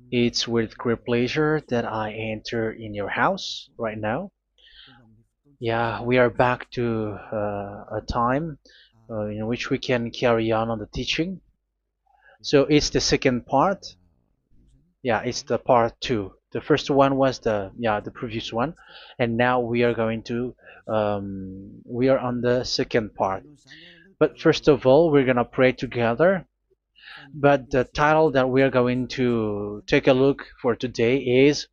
It's with great pleasure that I enter in your house right now. Yeah, we are back to a time in which we can carry on the teaching. So it's the second part. Yeah, it's the part two. The first one was the previous one, and now we are going to we are on the second part. But first of all, we're gonna pray together. But the title that we are going to take a look for today is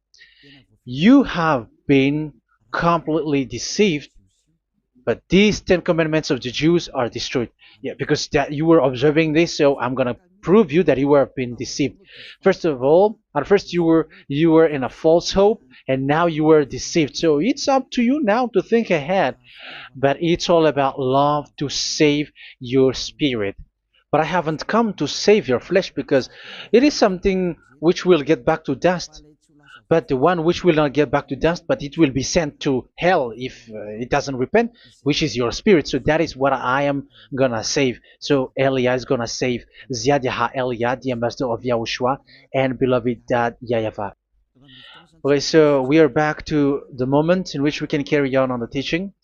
"You have been completely deceived, but these 10 commandments of the Jews are destroyed." Yeah, because that you were observing this, so I'm gonna prove you that you were been deceived. First of all, at first you were in a false hope, and now you were deceived. So it's up to you now to think ahead. But it's all about love to save your spirit. But I haven't come to save your flesh, because it is something which will get back to dust. But the one which will not get back to dust, but it will be sent to hell if it doesn't repent, which is your spirit. So that is what I am gonna save. So Elia is gonna save Ziadiha Elia, the ambassador of Yahushua, and beloved dad YAHVAH. Okay, so we are back to the moment in which we can carry on the teaching.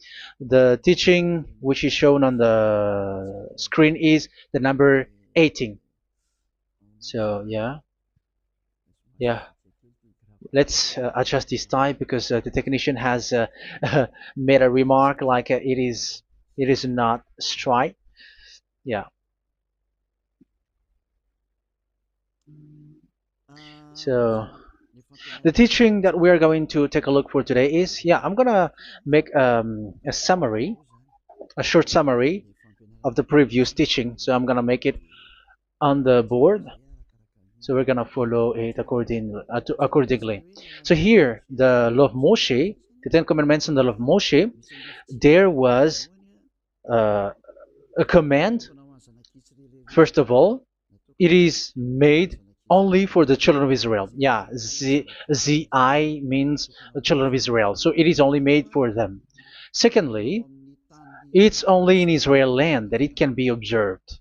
The teaching which is shown on the screen is the number 18. So yeah. Let's adjust this time, because the technician has made a remark like it is not straight. Yeah. So the teaching that we are going to take a look for today is, I'm gonna make a summary, a short summary of the previous teaching. So I'm gonna make it on the board. So we're gonna follow it accordingly. So here, the law of Moshe, the 10 Commandments and the law of Moshe, there was uh, a command. First of all, it is made only for the children of Israel. Yeah, Z-I means the children of Israel. So it is only made for them. Secondly, it's only in Israel land that it can be observed.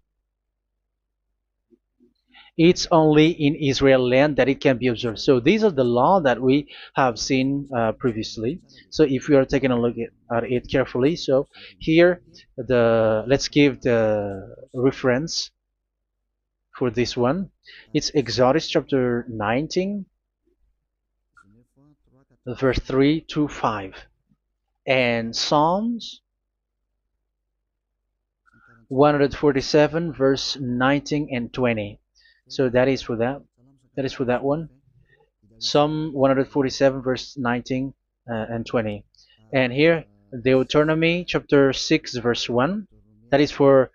It's only in Israel land that it can be observed. So these are the law that we have seen previously. So if we are taking a look at it carefully, so here let's give the reference for this one. It's Exodus chapter 19, verse 3 to 5, and Psalms 147, verse 19 and 20. So that is for that. That is for that one. Psalm 147, verse 19 and 20. And here, Deuteronomy chapter 6, verse 1. That is for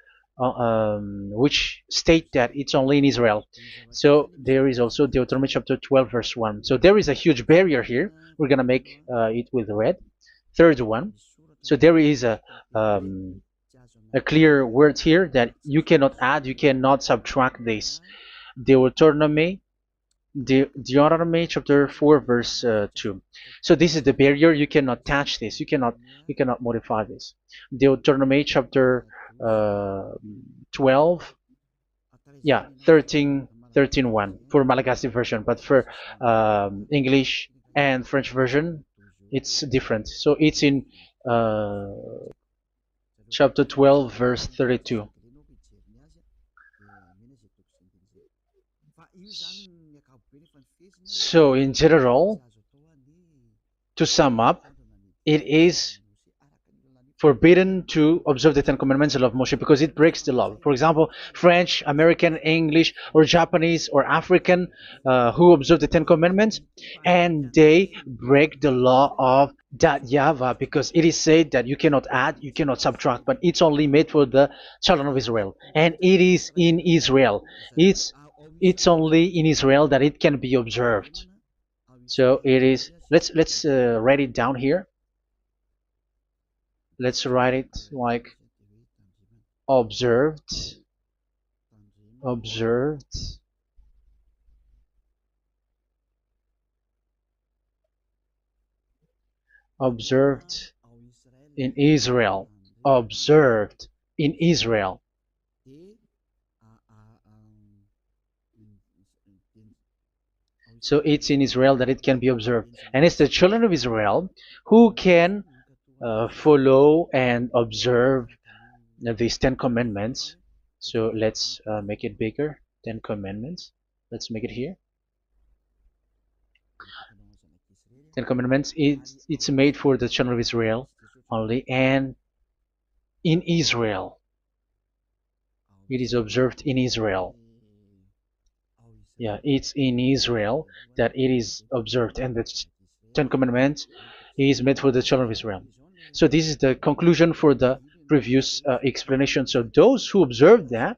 which state that it's only in Israel. So there is also Deuteronomy chapter 12, verse 1. So there is a huge barrier here. We're going to make it with red. Third one. So there is a clear word here that you cannot add, you cannot subtract this. Deuteronomy Deuteronomy chapter 4, verse 2. So this is the barrier. You cannot touch this. You cannot modify this. Deuteronomy chapter 12, 13 1 for Malagasy version, but for English and French version, it's different. So it's in chapter 12, verse 32. So in general, to sum up, it is forbidden to observe the 10 Commandments and love Moshe, because it breaks the law. For example, French, American, English, or Japanese, or African who observe the 10 Commandments, and they break the law of that YAHVAH, because it is said that you cannot add, you cannot subtract, but it's only made for the children of Israel, and it is in Israel. It's only in Israel that it can be observed. So it is. Let's write it down here. Let's write it like observed, observed, observed in Israel, observed in Israel. So it's in Israel that it can be observed. And it's the children of Israel who can follow and observe these 10 commandments. So let's make it bigger. 10 commandments. Let's make it here. 10 commandments. It's made for the children of Israel only, and in Israel. It is observed in Israel. Yeah, it's in Israel that it is observed, and the Ten Commandments is made for the children of Israel. So this is the conclusion for the previous explanation. So those who observe that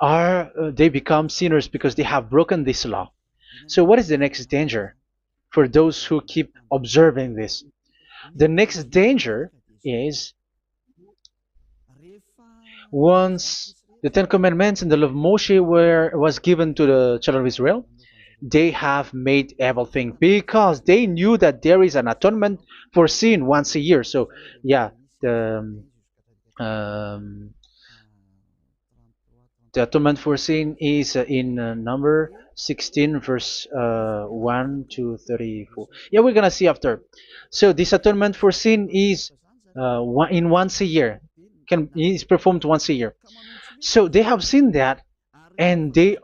are they become sinners because they have broken this law. So what is the next danger for those who keep observing this? The next danger is once the Ten Commandments and the law of Moshe was given to the children of Israel, they have made everything because they knew that there is an atonement for sin once a year. So yeah, um, the atonement for sin is in number 16 verse 1 to 34. Yeah, we're gonna see after. So this atonement for sin is once a year, is performed once a year. So they have seen that, and they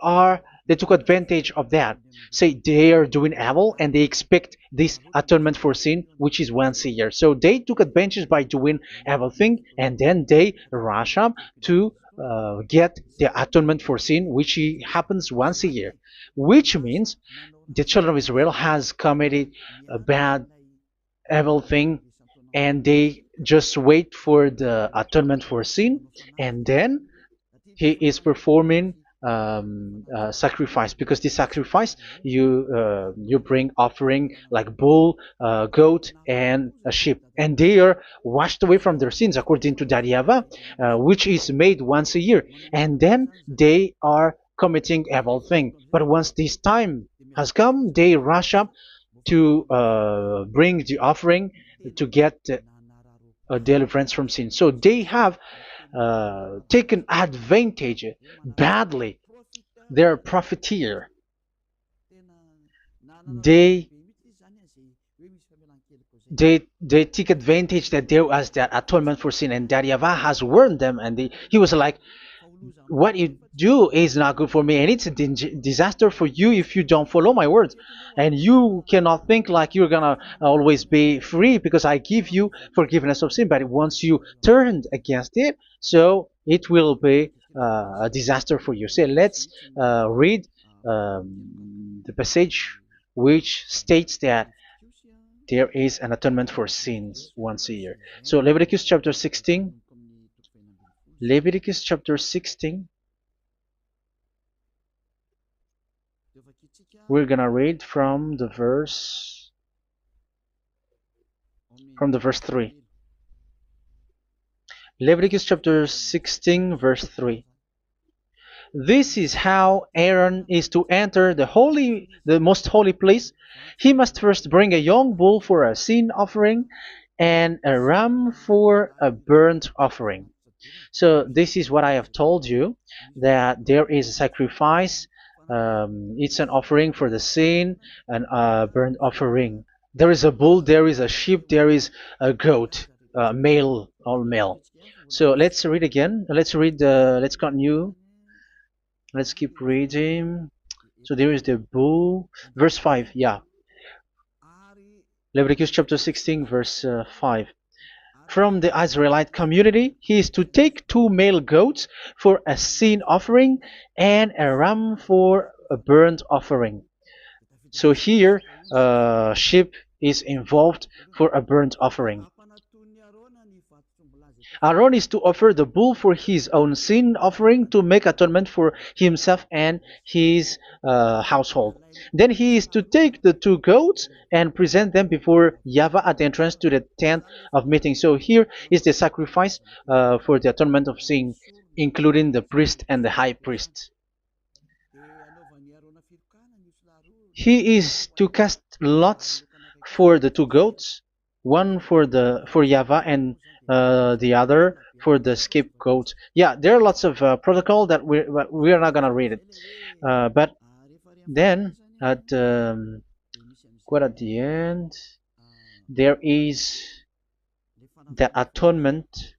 took advantage of that. Say they are doing evil and they expect this atonement for sin, which is once a year. So they took advantage by doing evil thing, and then they rush up to get the atonement for sin, which happens once a year, which means the children of Israel has committed a bad evil thing, and they just wait for the atonement for sin, and then he is performing sacrifice, because this sacrifice you bring offering like bull, goat, and a sheep, and they are washed away from their sins according to that YAHVAH, which is made once a year, and then they are committing evil thing. But once this time has come, they rush up to bring the offering to get deliverance from sin. So they have taken advantage badly. They're a profiteer. They they take advantage that there was that atonement for sin, and that YAHVAH has warned them, and he was like, what you do is not good for me, and it's a disaster for you if you don't follow my words, and you cannot think like you're gonna always be free because I give you forgiveness of sin. But once you turned against it, so it will be a disaster for you. So let's read the passage which states that there is an atonement for sins once a year. So Leviticus chapter 16. Leviticus chapter 16. We're gonna read from the verse 3. Leviticus chapter 16 verse 3. This is how Aaron is to enter the most holy place. He must first bring a young bull for a sin offering and a ram for a burnt offering. So this is what I have told you, that there is a sacrifice. It's an offering for the sin, and a burnt offering. There is a bull, there is a sheep, there is a goat, male, all male. So let's read again. Let's continue. Let's keep reading. So there is the bull, verse 5. Yeah, Leviticus chapter 16 verse 5. From the Israelite community, he is to take 2 male goats for a sin offering and a ram for a burnt offering. So here, sheep is involved for a burnt offering. Aaron is to offer the bull for his own sin offering to make atonement for himself and his household. Then he is to take the 2 goats and present them before YAHVAH at the entrance to the tent of meeting. So here is the sacrifice for the atonement of sin, including the priest and the high priest. He is to cast lots for the 2 goats, one for YAHVAH and the other for the scapegoat. Yeah, there are lots of protocol that we are not gonna read it. But then at quite at the end, there is the atonement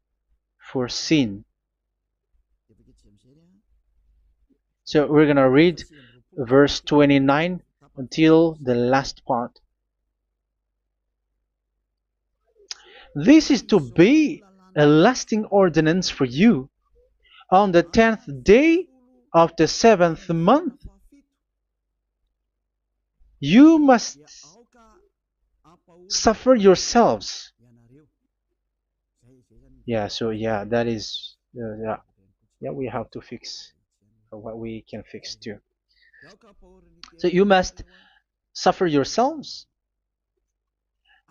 for sin. So we're gonna read verse 29 until the last part. This is to be a lasting ordinance for you. On the 10th day of the 7th month, you must suffer yourselves. Yeah, so yeah, that is, yeah, we have to fix what we can fix too. So you must suffer yourselves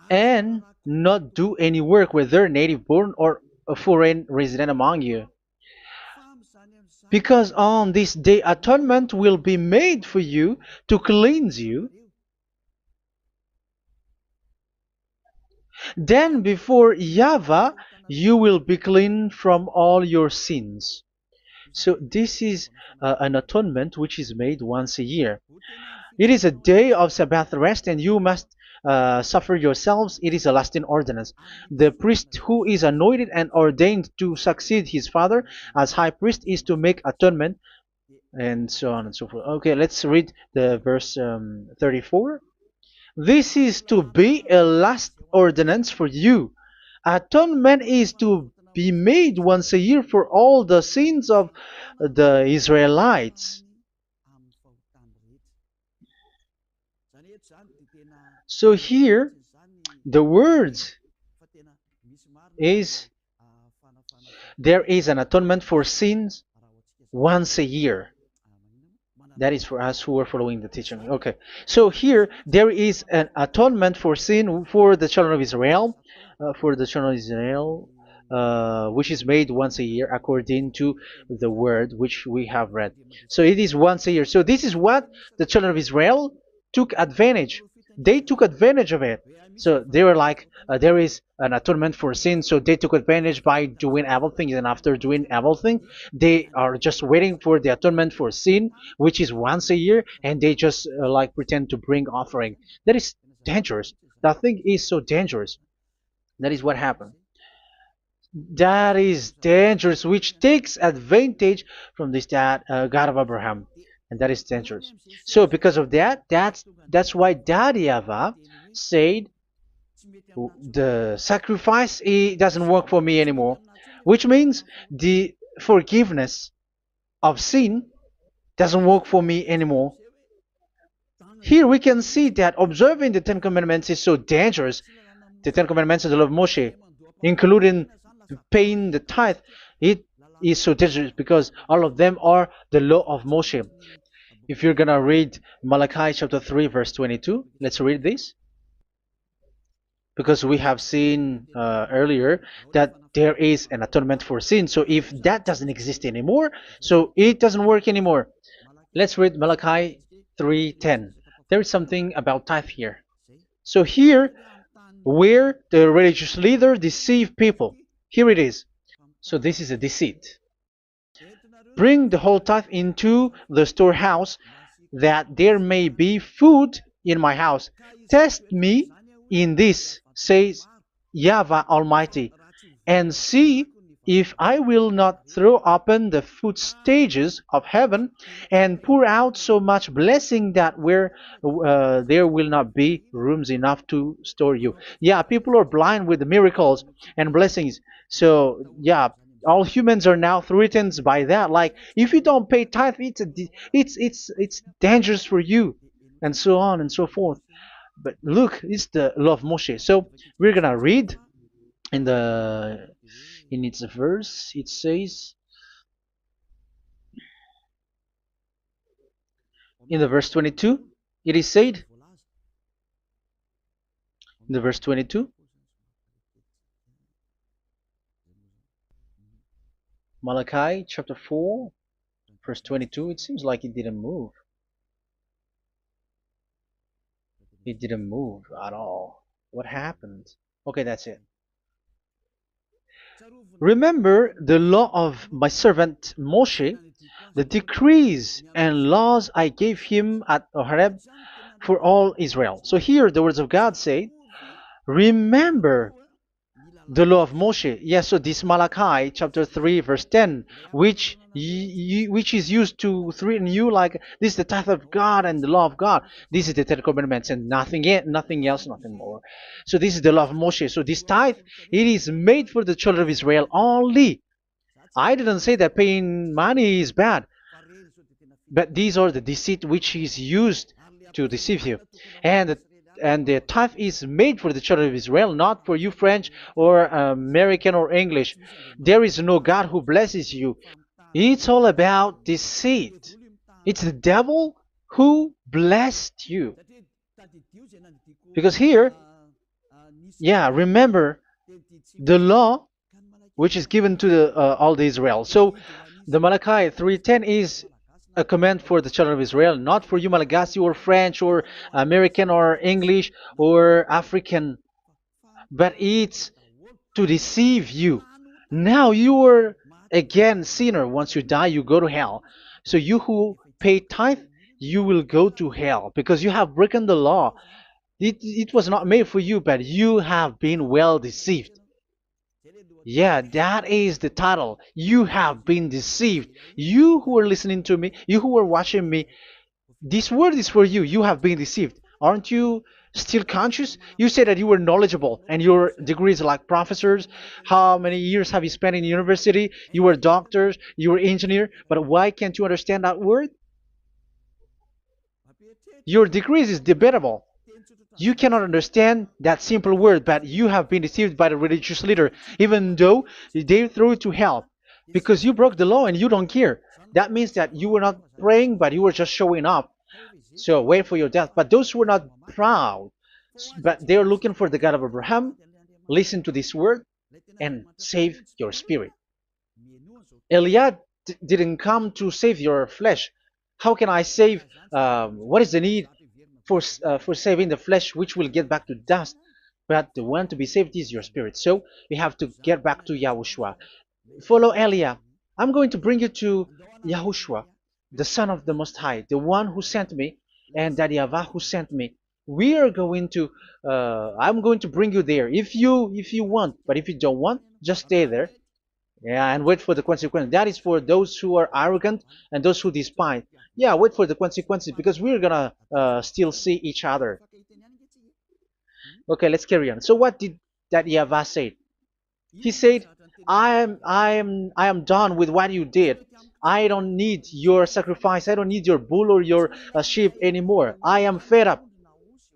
and not do any work, whether native born or a foreign resident among you. Because on this day atonement will be made for you to cleanse you. Then before YAHVAH you will be clean from all your sins. So this is an atonement which is made once a year. It is a day of Sabbath rest, and you must suffer yourselves. It is a lasting ordinance. The priest who is anointed and ordained to succeed his father as high priest is to make atonement, and so on and so forth. Okay, let's read the verse 34. This is to be a last ordinance for you. Atonement is to be made once a year for all the sins of the Israelites. So here, the words is there is an atonement for sins once a year. That is for us who are following the teaching. Okay, so here there is an atonement for sin for the children of Israel, which is made once a year according to the word which we have read. So it is once a year. So this is what the children of Israel took advantage. They took advantage of it. So they were like, there is an atonement for sin, so they took advantage by doing everything, and after doing everything, they are just waiting for the atonement for sin, which is once a year, and they just like pretend to bring offering. That is dangerous. That thing is so dangerous. That is what happened. That is dangerous, which takes advantage from this God of Abraham, and that is dangerous. So because of that, that's why Daddy Ava said the sacrifice it doesn't work for me anymore, which means the forgiveness of sin doesn't work for me anymore. Here we can see that observing the Ten Commandments is so dangerous. The Ten Commandments of the law of Moshe, including paying the tithe, it is so dangerous because all of them are the law of Moshe. If you're gonna read Malachi chapter 3 verse 22, let's read this. Because we have seen earlier that there is an atonement for sin. So if that doesn't exist anymore, so it doesn't work anymore. Let's read Malachi 3:10. There is something about tithe here. So here, where the religious leader deceive people, here it is. So this is a deceit. Bring the whole tithe into the storehouse, that there may be food in my house. Test me in this, says YAHVAH Almighty, and see if I will not throw open the food stages of heaven and pour out so much blessing that where there will not be rooms enough to store you. Yeah, people are blind with the miracles and blessings. So yeah, all humans are now threatened by that. Like if you don't pay tithe, it's dangerous for you, and so on and so forth. But look, it's the law of Moshe. So we're gonna read in its verse. It says in the verse 22. It is said in the verse 22. Malachi chapter 4 verse 22. It seems like it didn't move. It didn't move at all. What happened? Okay, that's it. Remember the law of my servant Moshe, the decrees and laws I gave him at Horeb for all Israel. So here the words of God say, remember the law of Moshe. Yes, so this Malachi chapter 3 verse 10, which is used to threaten you like this is the tithe of God and the law of God. This is the Ten Commandments and nothing else, nothing more. So this is the law of Moshe. So this tithe, it is made for the children of Israel only. I didn't say that paying money is bad, but these are the deceit which is used to deceive you. And the tithe is made for the children of Israel, not for you French or American or English. There is no God who blesses you. It's all about deceit. It's the devil who blessed you. Because here, yeah, remember the law which is given to all the Israel. So the Malachi 3:10 is a command for the children of Israel, not for you Malagasy or French or American or English or African, but it's to deceive you. Now you are again sinner. Once you die, you go to hell. So you who pay tithe, you will go to hell because you have broken the law. It was not made for you, but you have been well deceived. Yeah, that is the title. You have been deceived. You who are listening to me, you who are watching me, this word is for you. You have been deceived. Aren't you still conscious? You said that you were knowledgeable and your degrees like professors. How many years have you spent in university? You were doctors, you were engineer, but why can't you understand that word? Your degrees is debatable. You cannot understand that simple word, but you have been deceived by the religious leader, even though they threw you to hell because you broke the law and you don't care. That means that you were not praying, but you were just showing up. So wait for your death. But those who are not proud, but they are looking for the God of Abraham, listen to this word and save your spirit. Eliah didn't come to save your flesh. How can I save? What is the need for saving the flesh, which will get back to dust? But the one to be saved is your spirit. So we have to get back to YAHOSHUAH. Follow Eliah. I'm going to bring you to YAHOSHUAH, the Son of the Most High, the one who sent me, and that YAHVAH who sent me. We are going to. I'm going to bring you there if you want, but if you don't want, just stay there. Yeah, and wait for the consequence. That is for those who are arrogant and those who despise. Yeah, wait for the consequences because we're gonna still see each other. Okay, let's carry on. So what did that YAHVAH say? He said, I am done with what you did. I don't need your sacrifice. I don't need your bull or your sheep anymore. I am fed up.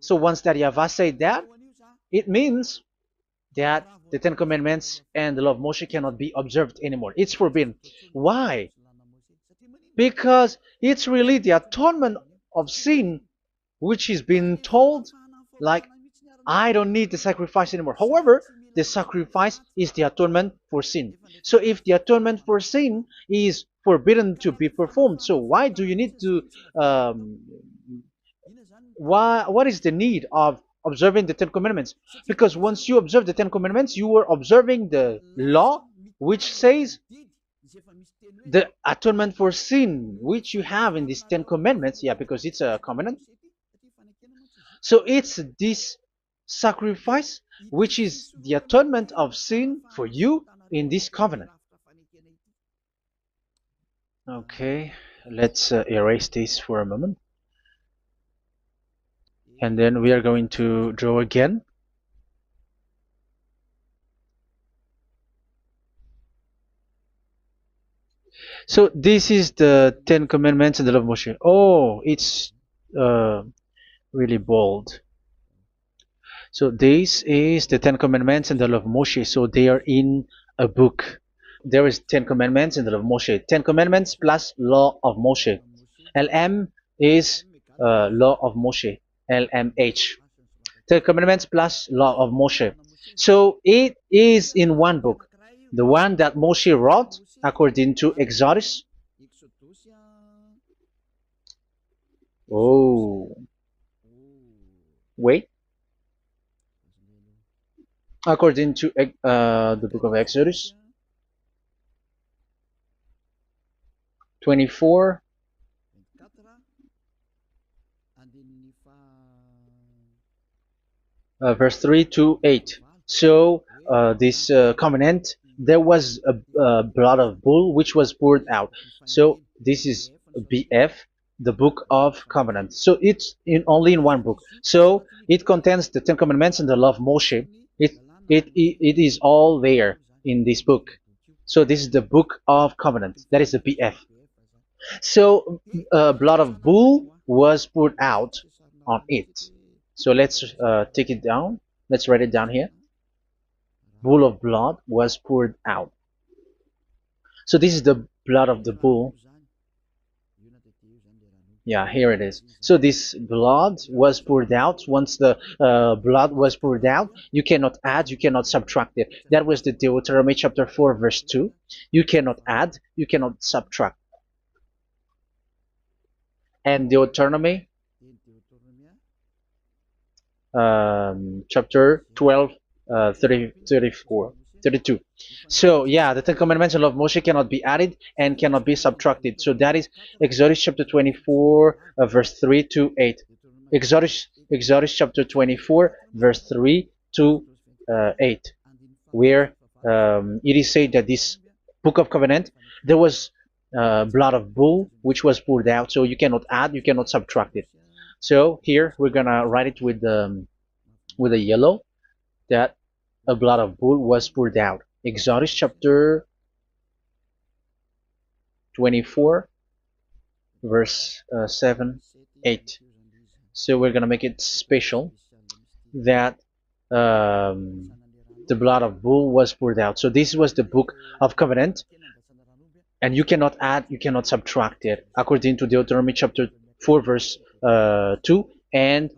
So once that YAHVAH said that, it means that the Ten Commandments and the law of Moshe cannot be observed anymore. It's forbidden. Why? Because it's really the atonement of sin which is being told, like, I don't need the sacrifice anymore. However, the sacrifice is the atonement for sin. So if the atonement for sin is forbidden to be performed, so why do you need to what is the need of observing the Ten Commandments? Because once you observe the Ten Commandments, you are observing the law which says the atonement for sin which you have in these Ten Commandments. Yeah, because it's a covenant. So it's this sacrifice which is the atonement of sin for you in this covenant. Okay, let's erase this for a moment. And then we are going to draw again. So this is the Ten Commandments and the law of Moshe. Oh, it's really bold. So this is the Ten Commandments and the law of Moshe. So they are in a book. There is Ten Commandments and the law of Moshe. Ten Commandments plus law of Moshe. LM is law of Moshe. LMH. Ten Commandments plus law of Moshe. So it is in one book. The one that Moshe wrote according to Exodus. Oh, wait. According to the book of Exodus. 24, verse 3 to 8. So this covenant, there was a blood of bull which was poured out. So this is BF, the book of covenant. So it's only in one book. So it contains the Ten Commandments and the law of Moshe. It it is all there in this book. So this is the book of covenant. That is the BF. So blood of bull was poured out on it. So let's take it down. Let's write it down here. Bull of blood was poured out. So this is the blood of the bull. Yeah, here it is. So this blood was poured out. Once the blood was poured out, you cannot add, you cannot subtract it. That was the Deuteronomy chapter 4, verse 2. You cannot add, you cannot subtract. And Deuteronomy chapter 12, 34, 32. So yeah, the Ten Commandments and law of Moshe cannot be added and cannot be subtracted. So that is Exodus chapter 24, verse 3 to 8. Exodus chapter 24, verse 3 to 8, where it is said that this book of covenant, there was blood of bull which was poured out. So you cannot add, you cannot subtract it. So here we're gonna write it with a yellow, that a blood of bull was poured out. Exodus chapter 24, verse 7, 8. So we're gonna make it special that the blood of bull was poured out. So this was the book of covenant, and you cannot add, you cannot subtract it, according to Deuteronomy chapter 4, verse 2 and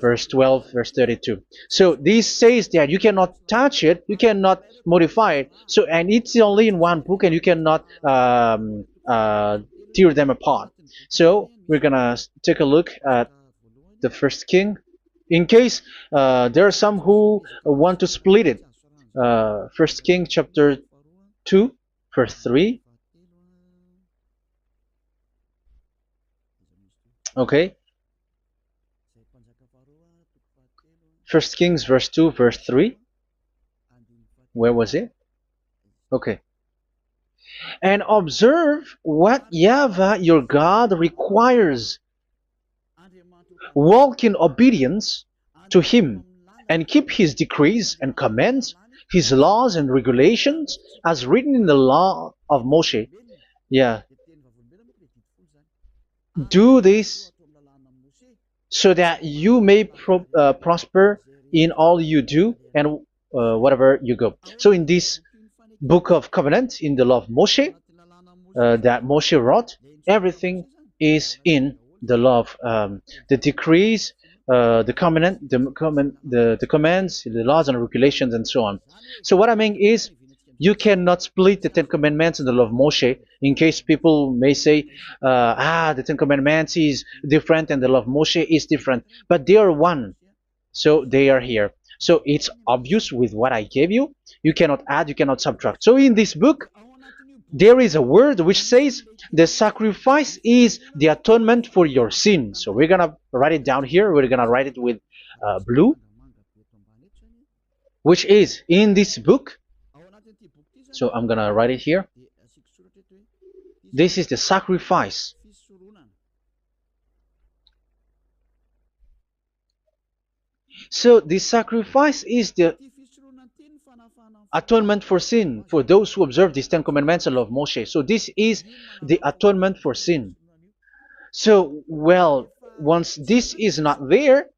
verse 12, verse 32. So this says that you cannot touch it, you cannot modify it. So, and it's only in one book, and you cannot tear them apart. So we're gonna take a look at the first king. In case there are some who want to split it, First King chapter 2, verse 3. Okay. First Kings verse 2, verse 3. Where was it? Okay. And observe what YAHVAH your God requires. Walk in obedience to him, and keep his decrees and commands, his laws and regulations, as written in the law of Moshe. Yeah. Do this so that you may prosper in all you do and whatever you go. So in this book of covenant, in the law of Moshe, that Moshe wrote, everything is in the law of the decrees, the covenant, the commands, the laws and regulations, and so on. So what I mean is, you cannot split the Ten Commandments and the law of Moshe. In case people may say, the Ten Commandments is different and the law of Moshe is different, but they are one. So they are here. So it's obvious with what I gave you. You cannot add, you cannot subtract. So in this book, there is a word which says the sacrifice is the atonement for your sin. So we're gonna write it down here. We're gonna write it with blue, which is in this book. So I'm gonna write it here. This is the sacrifice. So the sacrifice is the atonement for sin for those who observe these Ten Commandments and law of Moshe. So this is the atonement for sin. So, well, once this is not there,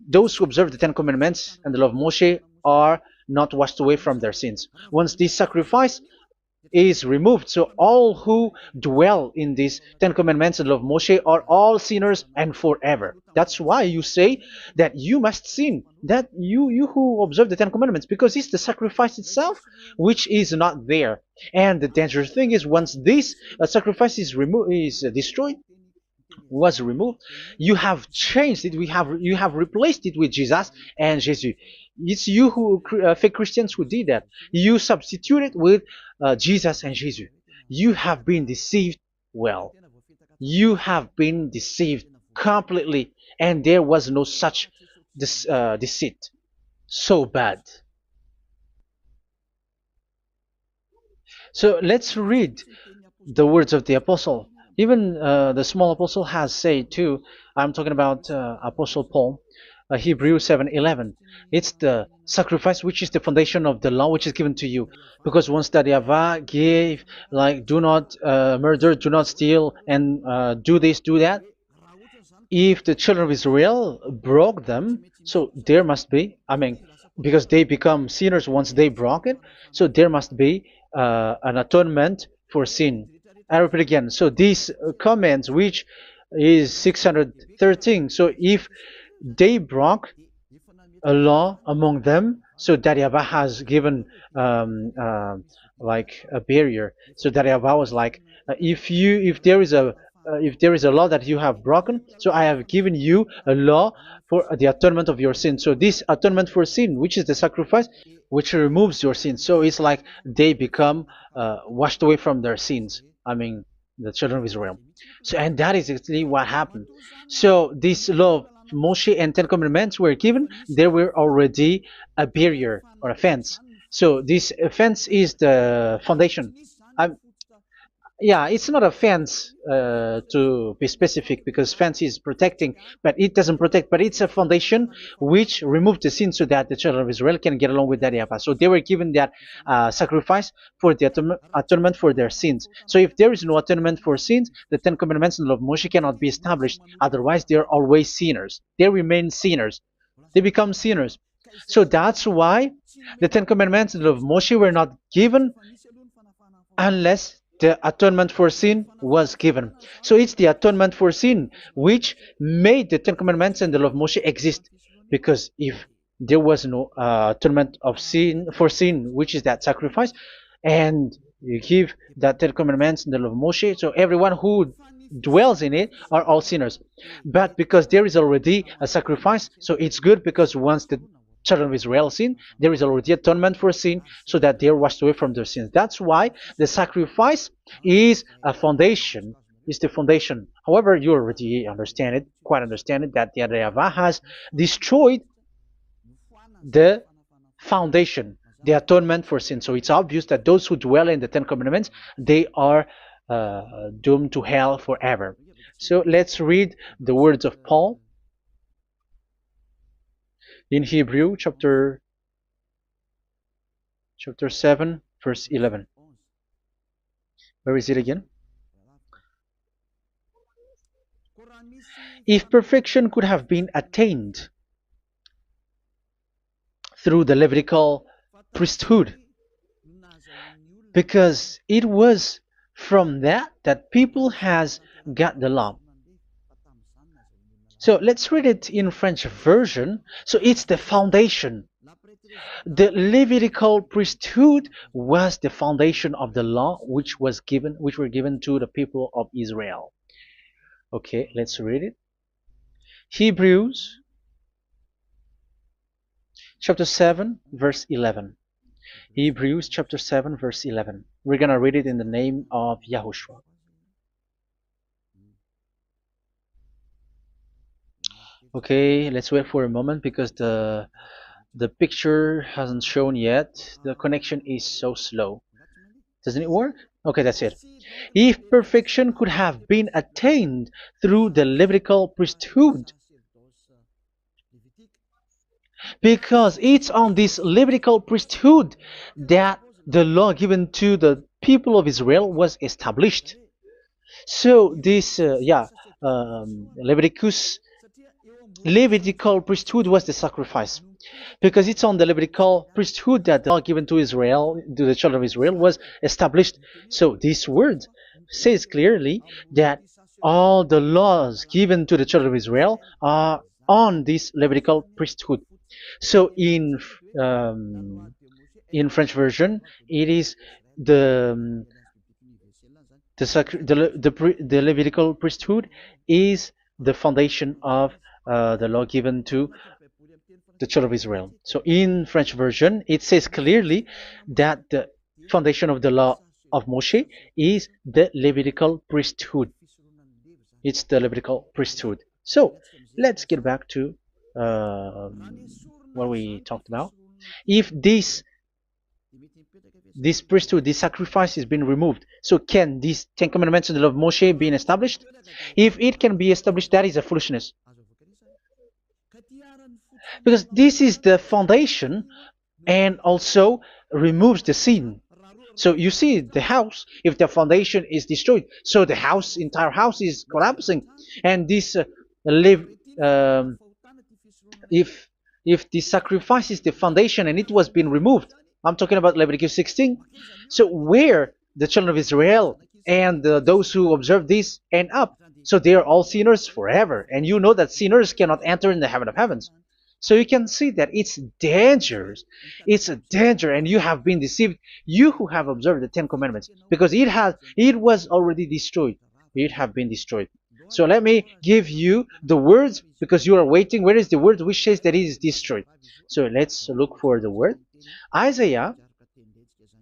those who observe the Ten Commandments and the law of Moshe are not washed away from their sins. Once this sacrifice is removed, so all who dwell in these Ten Commandments and law of Moshe are all sinners and forever. That's why you say that you must sin, that you who observe the Ten Commandments, because it's the sacrifice itself which is not there. And the dangerous thing is, once this sacrifice is destroyed, was removed, you have changed it. You have replaced it with Jesus and Jesus. It's you who fake Christians who did that. You substitute it with Jesus and Jesus. You have been deceived well. You have been deceived completely, and there was no such deceit. So bad. So let's read the words of the apostle. Even the small apostle has said too. I'm talking about Apostle Paul, Hebrews 7:11. It's the sacrifice which is the foundation of the law which is given to you. Because once that Yahweh gave, like, do not murder, do not steal, and do this, do that, if the children of Israel broke them, so there must be, I mean, because they become sinners once they broke it, so there must be an atonement for sin. I repeat again. So these comments, which is 613, so if they broke a law among them, so that Yahweh has given like a barrier. So that Yahweh was like, if there is a law that you have broken, so I have given you a law for the atonement of your sin. So this atonement for sin, which is the sacrifice, which removes your sins. So it's like they become washed away from their sins. I mean, the children of Israel. So, and that is exactly what happened. So this law of Moshe and Ten Commandments were given. There were already a barrier or a fence. So this fence is the foundation. I'm, yeah, it's not a fence to be specific, because fence is protecting, but it doesn't protect. But it's a foundation which removed the sin so that the children of Israel can get along with that Yahweh. So they were given that sacrifice for the atonement for their sins. So if there is no atonement for sins, the Ten Commandments and the law of Moshe cannot be established. Otherwise, they are always sinners. They remain sinners. They become sinners. So that's why the Ten Commandments and the law of Moshe were not given unless the atonement for sin was given. So it's the atonement for sin which made the Ten Commandments and the law of Moshe exist. Because if there was no atonement of sin for sin, which is that sacrifice, and you give that Ten Commandments and the law of Moshe, so everyone who dwells in it are all sinners. But because there is already a sacrifice, so it's good, because once the children of Israel sin, there is already atonement for sin, so that they are washed away from their sins. That's why the sacrifice is a foundation, is the foundation. However, you already understand it, quite understand it, that the Yahweh has destroyed the foundation, the atonement for sin. So it's obvious that those who dwell in the Ten Commandments, they are doomed to hell forever. So let's read the words of Paul in Hebrew chapter 7 verse 11. Where is it again? If perfection could have been attained through the Levitical priesthood, because it was from that people has got the law. So let's read it in French version. So it's the foundation. The Levitical priesthood was the foundation of the law which were given to the people of Israel. Okay, let's read it. Hebrews chapter 7 verse 11. Hebrews chapter 7 verse 11. We're going to read it in the name of YAHOSHUAH. Okay, let's wait for a moment, because the picture hasn't shown yet. The connection is so slow. Doesn't it work? Okay, that's it. If perfection could have been attained through the Levitical priesthood, because it's on this Levitical priesthood that the law given to the people of Israel was established. So this, Levitical priesthood was the sacrifice, because it's on the Levitical priesthood that the law given to Israel, to the children of Israel, was established. So this word says clearly that all the laws given to the children of Israel are on this Levitical priesthood. So in French version, it is the Levitical priesthood is the foundation of the law given to the children of Israel. So in French version, it says clearly that the foundation of the law of Moshe is the Levitical priesthood. It's the Levitical priesthood. So let's get back to what we talked about. If this priesthood, this sacrifice is being removed, so can these Ten Commandments and the law of Moshe be established? If it can be established, that is a foolishness. Because this is the foundation and also removes the sin. So you see the house, if the foundation is destroyed, so the house, entire house is collapsing. And this live, um, if the sacrifice is the foundation and it was being removed, I'm talking about Leviticus 16. So where the children of Israel and those who observe this end up, so they are all sinners forever. And you know that sinners cannot enter in the heaven of heavens. So you can see that it's dangerous. It's a danger, and you have been deceived. You who have observed the Ten Commandments, because it was already destroyed. It have been destroyed. So let me give you the words, because you are waiting. Where is the word which says that it is destroyed? So let's look for the word. Isaiah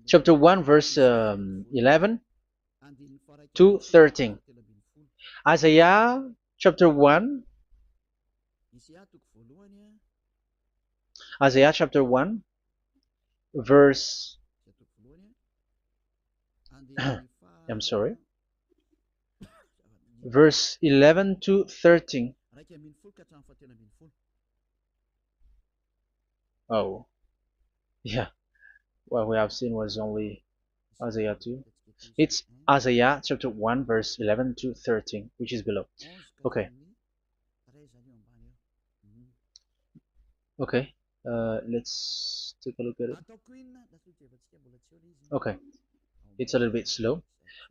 chapter 1 verse 11 to 13. Isaiah chapter 1. Isaiah chapter 1 verse I'm sorry, verse 11 to 13. Oh, yeah, what we have seen was only Isaiah 2. It's Isaiah chapter 1 verse 11 to 13, which is below. Okay. Okay. Let's take a look at it. Okay. It's a little bit slow.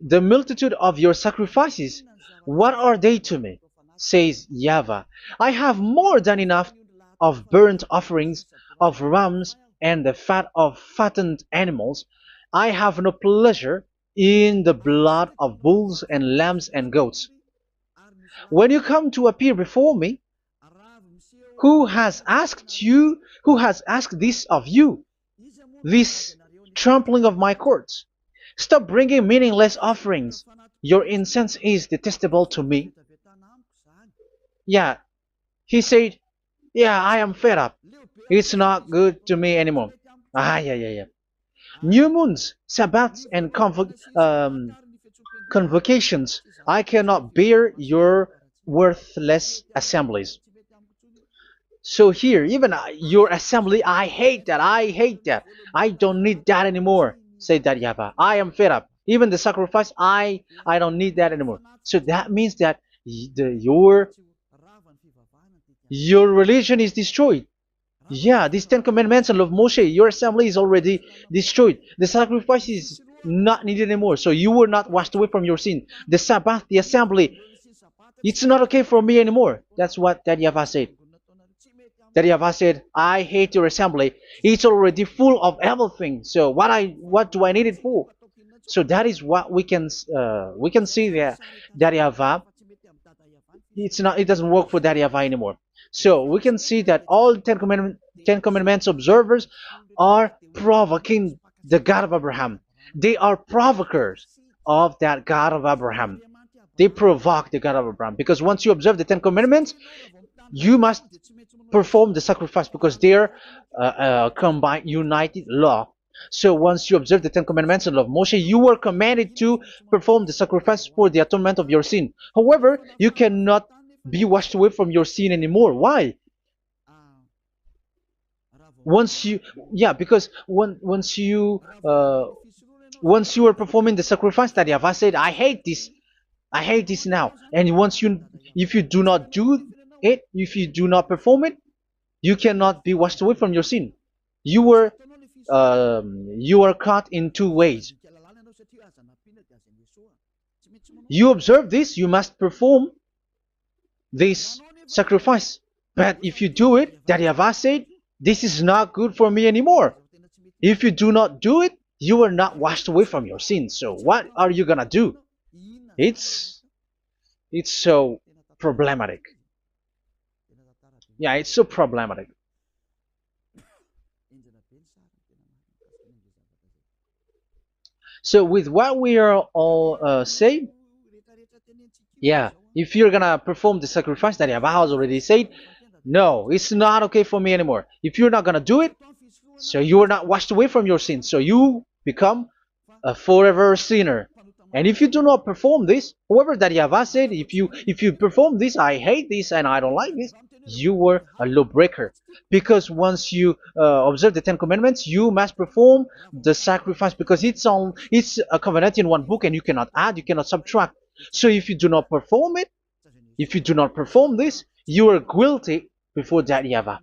The multitude of your sacrifices, what are they to me? Says YAHVAH. I have more than enough of burnt offerings, of rams, and the fat of fattened animals. I have no pleasure in the blood of bulls and lambs and goats. When you come to appear before me, who has asked this of you, this trampling of my courts? Stop bringing meaningless offerings. Your incense is detestable to me. Yeah, he said, yeah, I am fed up. It's not good to me anymore. Yeah. New moons, Sabbaths, and convocations. I cannot bear your worthless assemblies. So here, even your assembly, I hate that. I hate that. I don't need that anymore. Said that YAHVAH. I am fed up. Even the sacrifice, I don't need that anymore. So that means that your religion is destroyed. Yeah, these Ten Commandments and love Moshe, your assembly is already destroyed. The sacrifice is not needed anymore. So you were not washed away from your sin. The Sabbath, the assembly, it's not okay for me anymore. That's what that YAHVAH said. That YAHVAH said, I hate your assembly. It's already full of everything. So what do I need it for? So that is what we can see there. That YAHVAH, it doesn't work for that YAHVAH anymore. So we can see that all Ten Commandments observers are provoking the God of Abraham. They are provokers of that God of Abraham. They provoke the God of Abraham, because once you observe the Ten Commandments, you must perform the sacrifice, because they're combined, united law. So once you observe the Ten Commandments and love Moshe, you were commanded to perform the sacrifice for the atonement of your sin. However, you cannot be washed away from your sin anymore. Why? Because once you are performing the sacrifice, that YAHVAH said, I hate this now. And if you do not do it, if you do not perform it, you cannot be washed away from your sin. You are caught in two ways. You observe this, you must perform this sacrifice. But if you do it, that YAHVAH said, this is not good for me anymore. If you do not do it, you are not washed away from your sins. So what are you gonna do? It's so problematic. Yeah, it's so problematic. So with what we are all saying, yeah, if you're gonna perform the sacrifice that Yahweh has already said, no, it's not okay for me anymore. If you're not gonna do it, so you are not washed away from your sins, so you become a forever sinner. And if you do not perform this, whoever that Yahweh said, if you perform this, I hate this and I don't like this, you were a lawbreaker. Because once you observe the Ten Commandments, you must perform the sacrifice because it's a covenant in one book and you cannot add, you cannot subtract. So if you do not perform it, if you do not perform this, you are guilty before that Yahweh.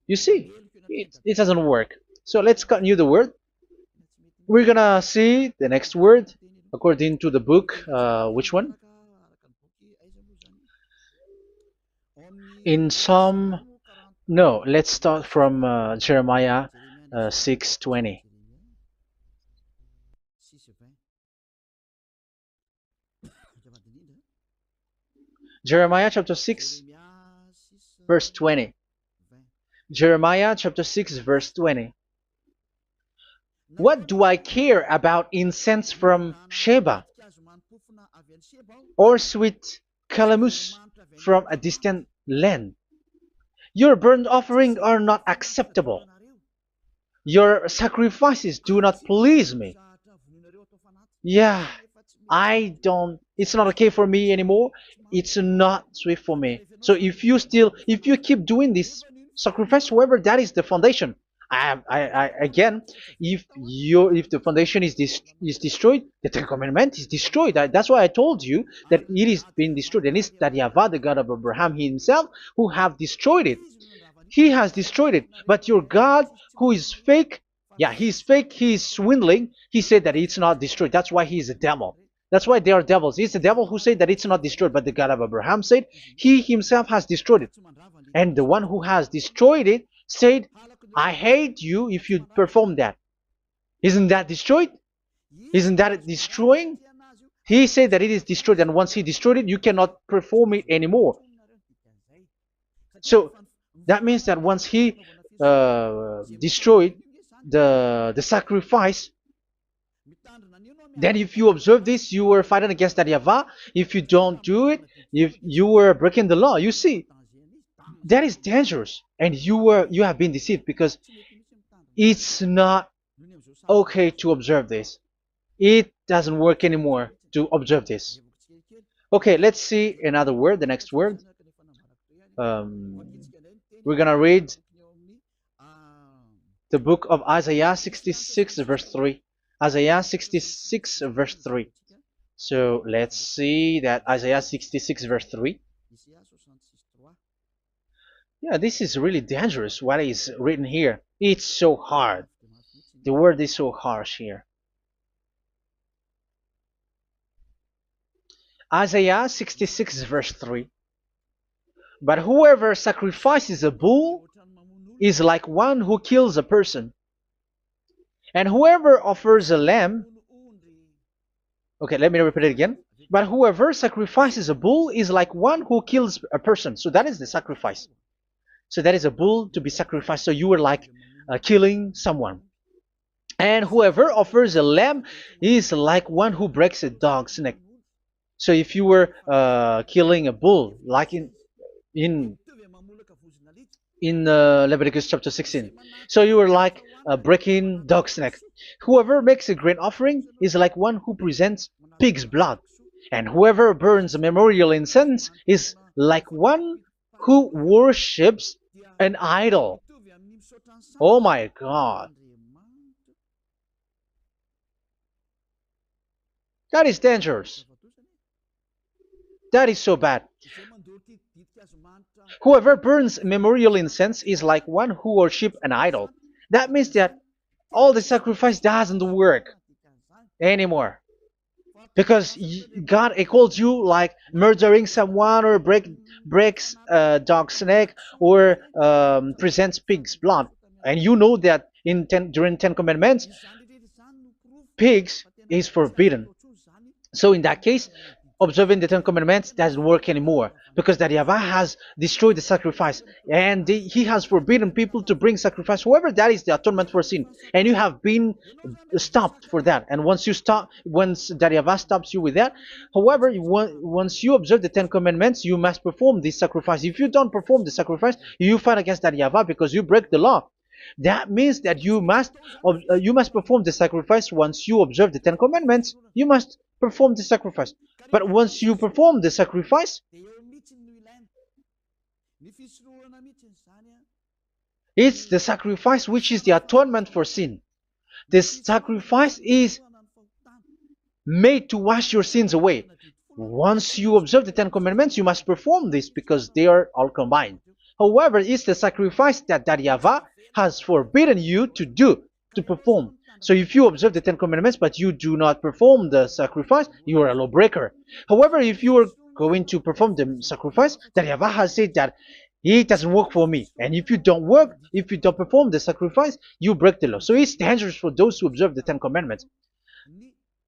You see, it doesn't work. So let's continue the word. We're gonna see the next word according to the book. Which one? In Psalm. No, let's start from Jeremiah 6:20. Jeremiah chapter 6, verse 20. Jeremiah chapter 6, verse 20. What do I care about incense from Sheba or sweet calamus from a distant land? Your burnt offerings are not acceptable. Your sacrifices do not please me. Yeah, it's not okay for me anymore. It's not sweet for me. So if you keep doing this sacrifice, however, that is the foundation. Again, if the foundation is destroyed, the Ten Commandment is destroyed. That's why I told you that it is being destroyed, and it's that Yahweh, the God of Abraham himself, who have destroyed it. He has destroyed it. But your God, who is fake, yeah, he's fake, he's swindling. He said that it's not destroyed. That's why he's a devil. That's why they are devils. It's the devil who said that it's not destroyed, but the God of Abraham said he himself has destroyed it. And the one who has destroyed it said, I hate you if you perform that. Isn't that destroyed? Isn't that destroying? He said that it is destroyed, and once he destroyed it, you cannot perform it anymore. So that means that once he destroyed the sacrifice, then if you observe this, you were fighting against that Yahweh. If you don't do it, if you were breaking the law, you see, that is dangerous, and you have been deceived because it's not okay to observe this. It doesn't work anymore to observe this. Okay, let's see another word, the next word. We're gonna read the book of Isaiah 66 verse 3. Isaiah 66 verse 3. So let's see that Isaiah 66 verse 3. Yeah, this is really dangerous what is written here. It's so hard. The word is so harsh here. Isaiah 66 verse 3. But whoever sacrifices a bull is like one who kills a person. And whoever offers a lamb, okay, let me repeat it again. But whoever sacrifices a bull is like one who kills a person. So that is the sacrifice. So that is a bull to be sacrificed. So you were like killing someone. And whoever offers a lamb is like one who breaks a dog's neck. So if you were killing a bull, like in Leviticus chapter 16, so you were like breaking dog's neck. Whoever makes a grain offering is like one who presents pig's blood, and whoever burns a memorial incense is like one who worships an idol. Oh my God. That is dangerous. That is so bad. Whoever burns memorial incense is like one who worships an idol. That means that all the sacrifice doesn't work anymore. Because God calls you like murdering someone or breaks a dog's neck or presents pig's blood. And you know that during Ten Commandments, pigs is forbidden. So in that case, observing the Ten Commandments doesn't work anymore because that Yahweh has destroyed the sacrifice and he has forbidden people to bring sacrifice. However, that is the atonement for sin, and you have been stopped for that. And once that Yahweh stops you with that, however, once you observe the Ten Commandments, you must perform this sacrifice. If you don't perform the sacrifice, you fight against that Yahweh because you break the law. That means that you must perform the sacrifice. Once you observe the Ten Commandments, you must perform the sacrifice. But once you perform the sacrifice, it's the sacrifice which is the atonement for sin. This sacrifice is made to wash your sins away. Once you observe the Ten Commandments, you must perform this because they are all combined. However, it's the sacrifice that Yahweh has forbidden you to do, to perform. So if you observe the Ten Commandments but you do not perform the sacrifice, you are a lawbreaker. However, if you are going to perform the sacrifice, that Yahweh has said that it doesn't work for me. And if you don't perform the sacrifice, you break the law. So it's dangerous for those who observe the Ten Commandments.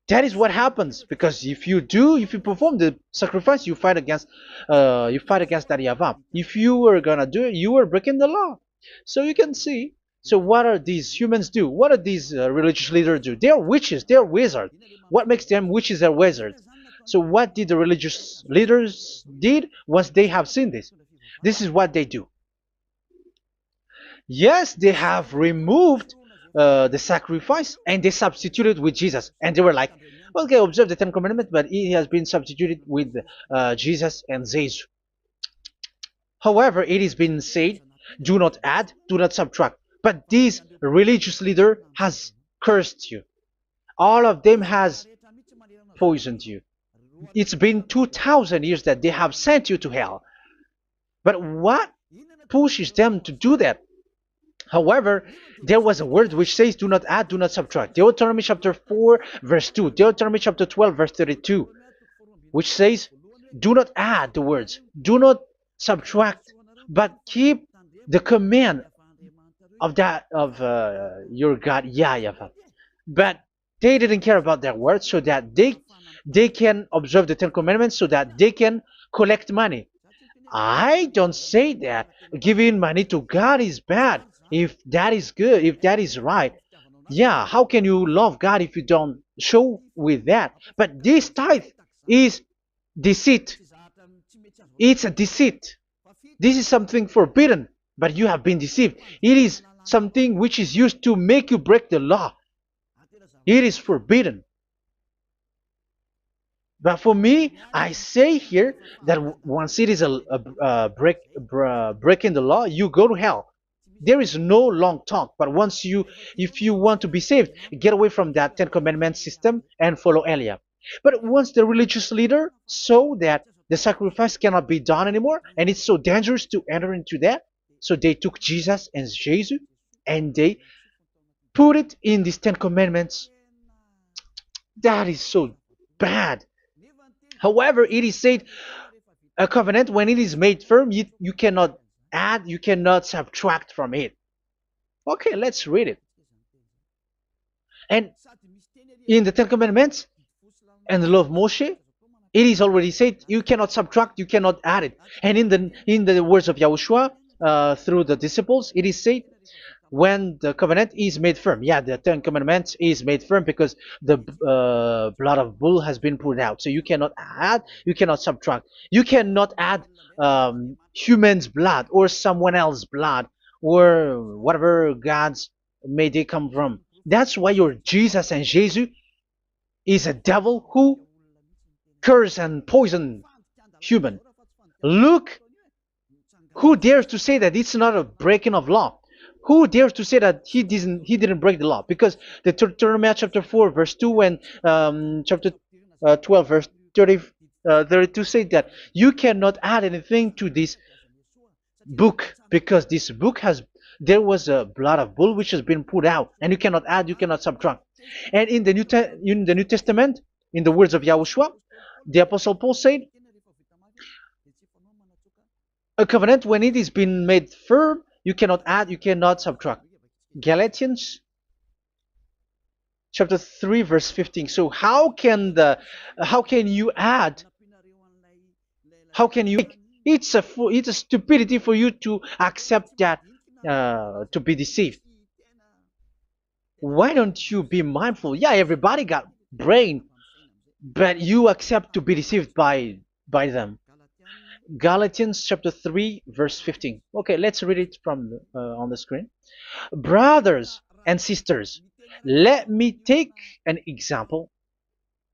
That is what happens, because if you perform the sacrifice, you fight against that Yahweh. If you are gonna do it, you are breaking the law. So you can see. So what are these humans do? What are these religious leaders do? They are witches. They are wizards. What makes them witches and wizards? So what did the religious leaders did once they have seen this? This is what they do. Yes, they have removed the sacrifice and they substituted with Jesus. And they were like, okay, observe the Ten Commandments, but it has been substituted with Jesus and Jesus. However, it has been said, do not add, do not subtract. But this religious leader has cursed you. All of them has poisoned you. It's been 2,000 years that they have sent you to hell. But what pushes them to do that? However, there was a word which says, do not add, do not subtract. Deuteronomy chapter 4, verse 2. Deuteronomy chapter 12, verse 32. Which says, do not add the words. Do not subtract. But keep the command of your God, YAHVAH. But they didn't care about their words, so that they can observe the Ten Commandments, so that they can collect money. I don't say that giving money to God is bad. If that is good, if that is right, yeah, how can you love God if you don't show with that? But this tithe is deceit. It's a deceit. This is something forbidden, but you have been deceived. It is something which is used to make you break the law. It is forbidden. But for me, I say here that once it is breaking the law, you go to hell. There is no long talk. But if you want to be saved, get away from that Ten Commandments system and follow Eliab. But once the religious leader saw that the sacrifice cannot be done anymore, and it's so dangerous to enter into that, so they took Jesus and Jesus and they put it in these Ten Commandments. That is so bad. However, it is said a covenant, when it is made firm, you cannot add, you cannot subtract from it. Okay, let's read it. And in the Ten Commandments and the law of Moshe, it is already said you cannot subtract, you cannot add it. And in the words of YAHOSHUAH through the disciples, it is said when the covenant is made firm. Yeah, the Ten Commandments is made firm because the blood of bull has been poured out. So you cannot add, you cannot subtract. You cannot add human's blood or someone else's blood or whatever gods may they come from. That's why your Jesus and Jesus is a devil who curse and poison human. Look, who dares to say that it's not a breaking of law? Who dares to say that he didn't break the law? Because the Deuteronomy chapter 4 verse 2 and chapter 12 verse 32 say that you cannot add anything to this book, because this book there was a blood of bull which has been put out, and you cannot add, you cannot subtract. And in the New Testament, in the words of YAHOSHUAH, the Apostle Paul said, a covenant, when it is been made firm, you cannot add, you cannot subtract. Galatians chapter 3 verse 15. So how can you add How can you? It's a stupidity for you to accept that, to be deceived. Why don't you be mindful? Yeah, everybody got brain, but you accept to be deceived by them. Galatians chapter 3 verse 15. Okay, let's read it from on the screen. Brothers and sisters, let me take an example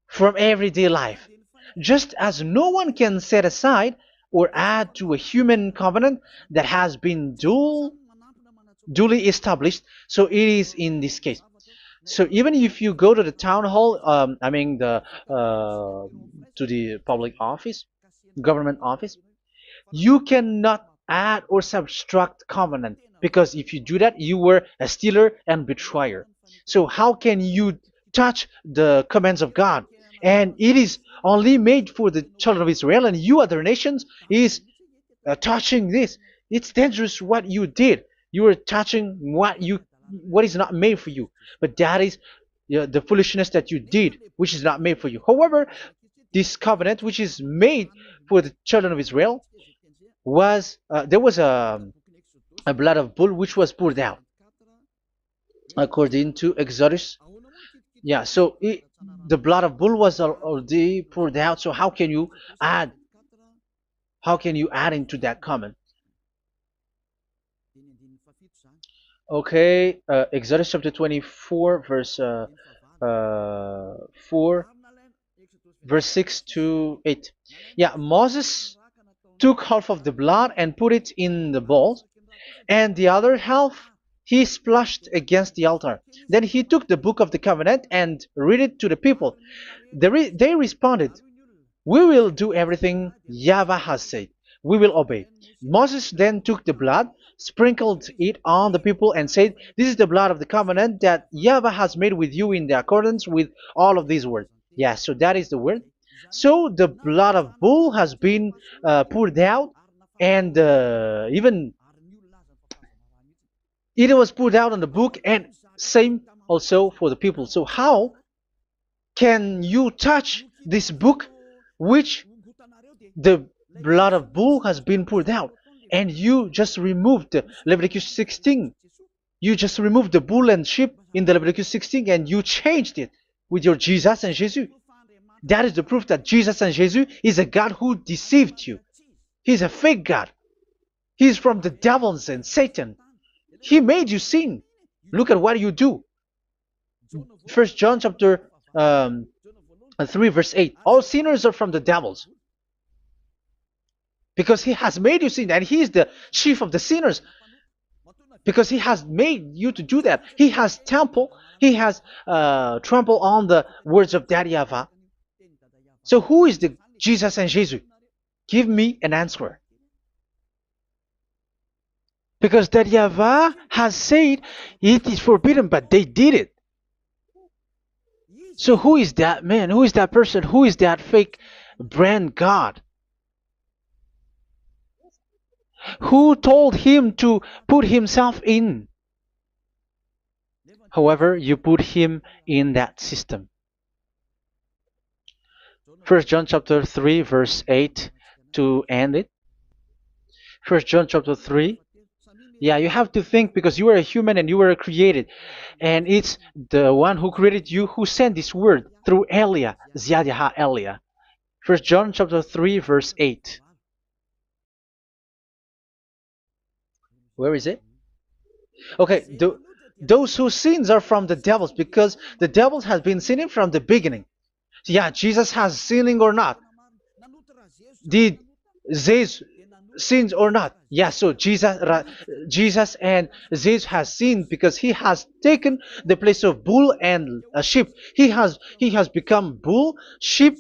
from everyday life. Just as no one can set aside or add to a human covenant that has been duly established, so it is in this case. So even if you go to the town hall, I mean to the public office, government office, you cannot add or subtract covenant, because if you do that, you were a stealer and betrayer. So how can you touch the commands of God? And it is only made for the children of Israel, and you other nations is touching this. It's dangerous what you did. You are touching what is not made for you. But that is, the foolishness that you did, which is not made for you. However, this covenant, which is made for the children of Israel, was there was a blood of bull which was poured out according to Exodus. Yeah, so the blood of bull was already poured out. So add how can you add into that comment? Okay, Exodus chapter 24 verse 4, verse 6 to 8. Yeah, Moses took half of the blood and put it in the bowl, and the other half he splashed against the altar. Then he took the book of the covenant and read it to the people. They responded, "We will do everything YAHVAH has said. We will obey." Moses then took the blood, sprinkled it on the people, and said, "This is the blood of the covenant that YAHVAH has made with you in accordance with all of these words." Yeah, so that is the word. So the blood of bull has been poured out, and even it was poured out on the book, and same also for the people. So how can you touch this book which the blood of bull has been poured out, and you just removed Leviticus 16? You just removed the bull and sheep in the Leviticus 16, and you changed it with your Jesus and Jesus. That is the proof that Jesus and Jesus is a God who deceived you. He's a fake God. He's from the devils and Satan. He made you sin. Look at what you do. First John chapter 3 verse 8. All sinners are from the devils, because he has made you sin, and he is the chief of the sinners, because he has made you to do that. He has trampled on the words of Daddy YAHVAH. So who is the Jesus and Jesus? Give me an answer. Because Daddy YAHVAH has said it is forbidden, but they did it. So who is that man? Who is that person? Who is that fake brand God? Who told him to put himself in? However, you put him in that system. First John chapter 3 verse 8 to end it. First John chapter 3. Yeah, you have to think, because you are a human and you were created. And it's the one who created you who sent this word through Elia, Ziadiha Elia. First John chapter 3 verse 8. Where is it? Okay, those whose sins are from the devils, because the devils has been sinning from the beginning. Yeah, Jesus has sinning or not? Did Zeus sins or not? Yeah, so Jesus and Zeus has sinned, because he has taken the place of bull and a sheep. He has become bull, sheep,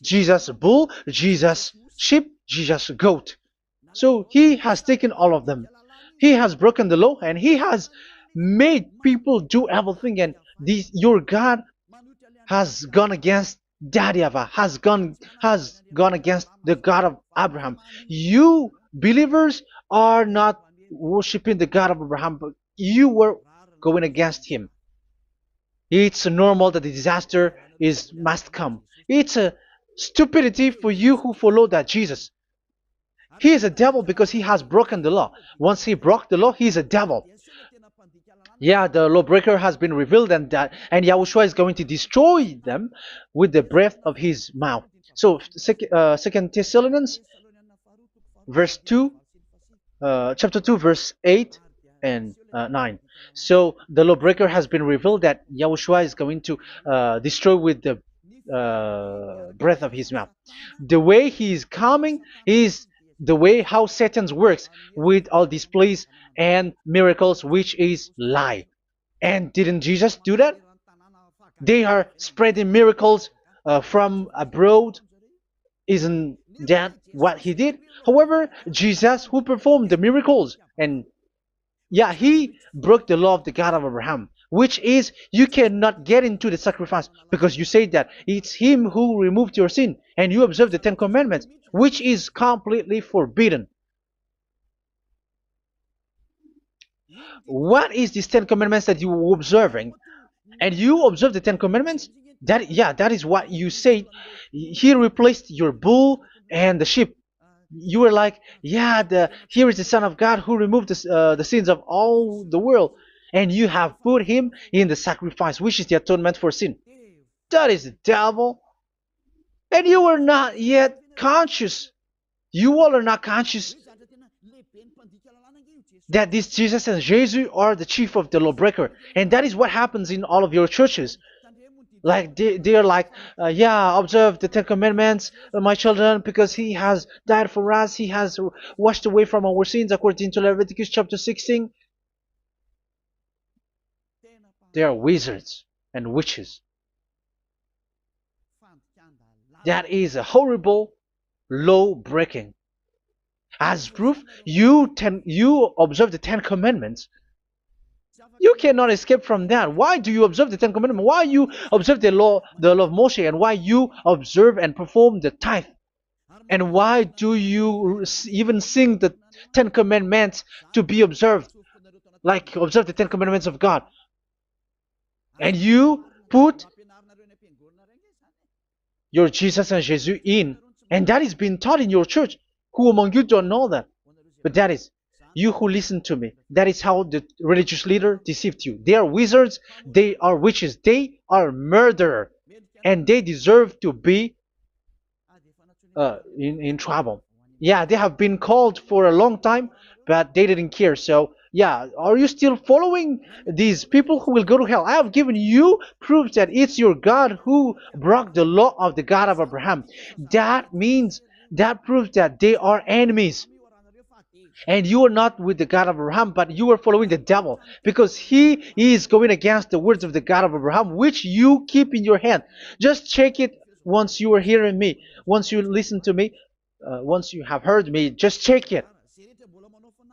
Jesus bull, Jesus sheep, Jesus goat. So he has taken all of them. He has broken the law, and he has made people do everything. And your God has gone against Daddy YAHVAH, has gone against the God of Abraham. You believers are not worshiping the God of Abraham, but you were going against him. It's normal that the disaster must come. It's a stupidity for you who follow that Jesus. He is a devil because he has broken the law. Once he broke the law, he is a devil. Yeah, the lawbreaker has been revealed, and Yahushua is going to destroy them with the breath of his mouth. So, Second Thessalonians, verse 2, chapter 2, verse 8 and 9. So the lawbreaker has been revealed that Yahushua is going to destroy with the breath of his mouth. The way he is coming is the way how Satan works with all displays and miracles, which is lie. And didn't Jesus do that? They are spreading miracles from abroad. Isn't that what he did? However, Jesus, who performed the miracles, and yeah, he broke the law of the God of Abraham, which is you cannot get into the sacrifice because you say that it's him who removed your sin, and you observe the Ten Commandments, which is completely forbidden. What is these Ten Commandments that you were observing? And you observe the Ten Commandments? That is what you said. He replaced your bull and the sheep. You were like, yeah, here is the Son of God who removed the sins of all the world, and you have put him in the sacrifice, which is the atonement for sin. That is the devil, and you are not yet conscious. You all are not conscious that this Jesus and Jesus are the chief of the lawbreaker, and that is what happens in all of your churches. Like they are like, yeah, observe the Ten Commandments, my children, because he has died for us. He has washed away from our sins, according to Leviticus chapter 16. They are wizards and witches. That is a horrible law breaking. As proof, you observe the Ten Commandments. You cannot escape from that. Why do you observe the Ten Commandments? Why you observe the law of Moshe, and why you observe and perform the tithe? And why do you even sing the Ten Commandments to be observed? Like observe the Ten Commandments of God. And you put your Jesus and Jesus in. And that is being taught in your church. Who among you don't know that? But that is you who listen to me. That is how the religious leader deceived you. They are wizards. They are witches. They are murderers. And they deserve to be in trouble. Yeah, they have been called for a long time, but they didn't care. So, yeah, are you still following these people who will go to hell? I have given you proof that it's your God who broke the law of the God of Abraham. That means, that proves that they are enemies. And you are not with the God of Abraham, but you are following the devil, because he is going against the words of the God of Abraham, which you keep in your hand. Just check it once you are hearing me. Once you listen to me, once you have heard me, just check it.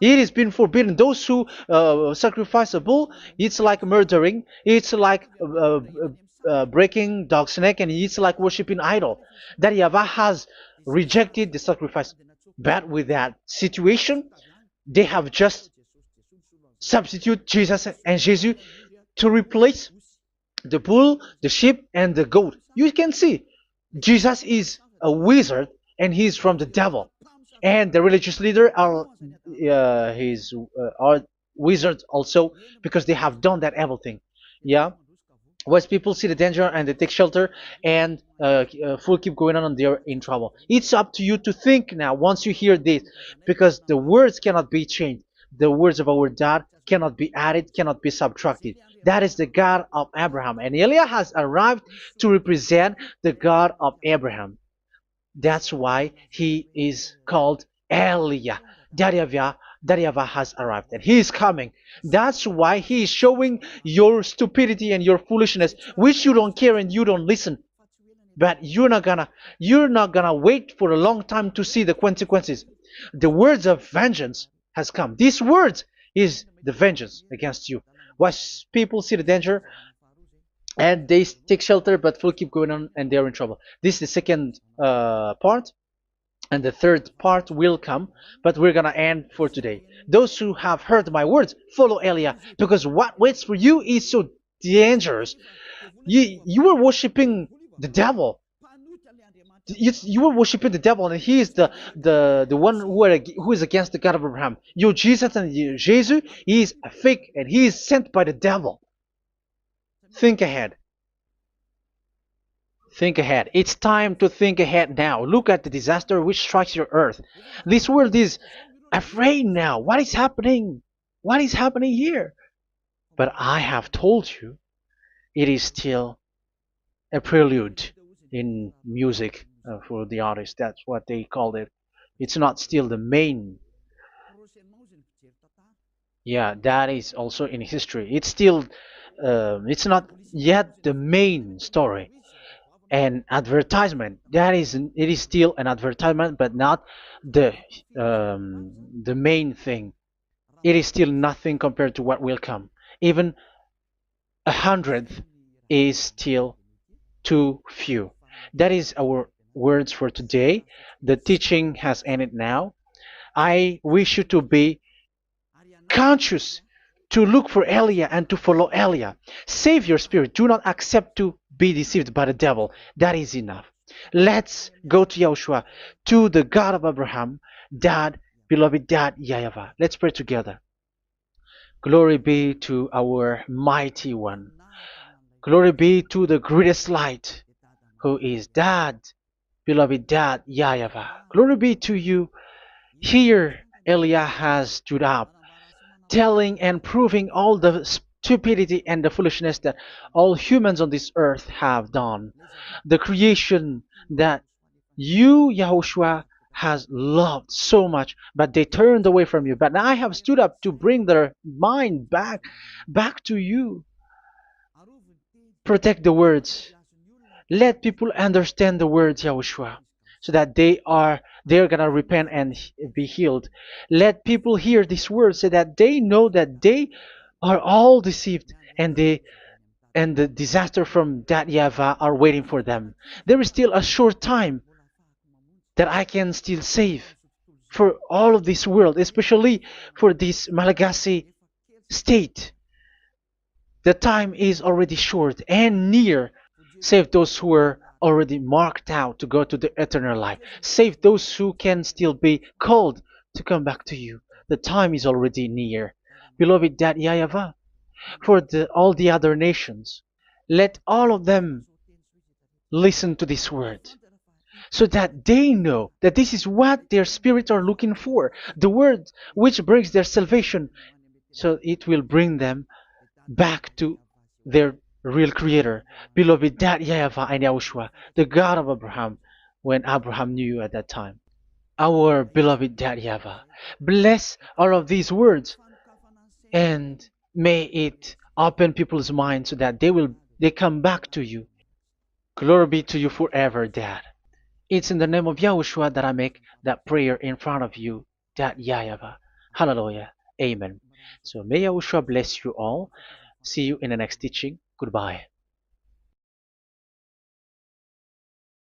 It has been forbidden. Those who sacrifice a bull, it's like murdering. It's like breaking dog's neck, and it's like worshiping idol. That YAHVAH has rejected the sacrifice. But with that situation, they have just substitute Jesus and Jesus to replace the bull, the sheep, and the goat. You can see Jesus is a wizard, and he's from the devil. And the religious leader are wizards also, because they have done that evil thing. Yeah. Once people see the danger and they take shelter, and full keep going on, and they're in trouble. It's up to you to think now once you hear this, because the words cannot be changed. The words of our God cannot be added, cannot be subtracted. That is the God of Abraham, and Eliah has arrived to represent the God of Abraham. That's why he is called Eliah. YAHVAH has arrived, and he is coming. That's why he is showing your stupidity and your foolishness, which you don't care and you don't listen. But you're not gonna wait for a long time to see the consequences. The words of vengeance has come. These words is the vengeance against you. Watch people see the danger and they take shelter, but will keep going on, and they're in trouble. This is the second part. And the third part will come, but we're gonna end for today. Those who have heard my words, follow Eliah, because what waits for you is so dangerous. You are worshiping the devil. You are worshiping the devil, and he is the one who is against the God of Abraham. You Jesus and you, Jesus, he is a fake, and he is sent by the devil. Think ahead. Think ahead. It's time to think ahead now. Look at the disaster which strikes your earth. This world is afraid now. What is happening? What is happening here? But I have told you, it is still a prelude in music for the artist. That's what they called it. It's not still the main. Yeah, that is also in history. It's still, it's not yet the main story. And advertisement, that is, it is still an advertisement, but not the the main thing. It is still nothing compared to what will come. Even a hundredth is still too few. That is our words for today. The teaching has ended now. I wish you to be conscious, to look for Elia and to follow Elia. Save your spirit. Do not accept to be deceived by the devil. That is enough. Let's go to Yahushua, to the God of Abraham, Dad, beloved Dad, YAHVAH. Let's pray together. Glory be to our mighty one. Glory be to the greatest light, who is Dad, beloved Dad, YAHVAH. Glory be to you. Here, Elia has stood up, telling and proving all the stupidity and the foolishness that all humans on this earth have done. The creation that you, Yahushua, has loved so much, but they turned away from you. But I have stood up to bring their mind back to you. Protect the words. Let people understand the words, Yahushua, so that they're gonna repent and be healed. Let people hear these words so that they know that they are all deceived, and the disaster from that YAHVAH are waiting for them. There is still a short time that I can still save for all of this world, especially for this Malagasy state. The time is already short and near. Save those who are already marked out to go to the eternal life. Save those who can still be called to come back to you. The time is already near. Beloved Dad YAHVAH, for all the other nations, let all of them listen to this word, so that they know that this is what their spirits are looking for, the word which brings their salvation, so it will bring them back to their real creator, beloved Dad YAHVAH and Yahushua, the God of Abraham, when Abraham knew you at that time. Our beloved Dad YAHVAH, bless all of these words, and may it open people's minds so that they come back to you. Glory be to you forever, Dad. It's in the name of Yahushua that I make that prayer in front of you, Dad YAHVAH. Hallelujah. Amen. So may Yahushua bless you all. See you in the next teaching. Goodbye.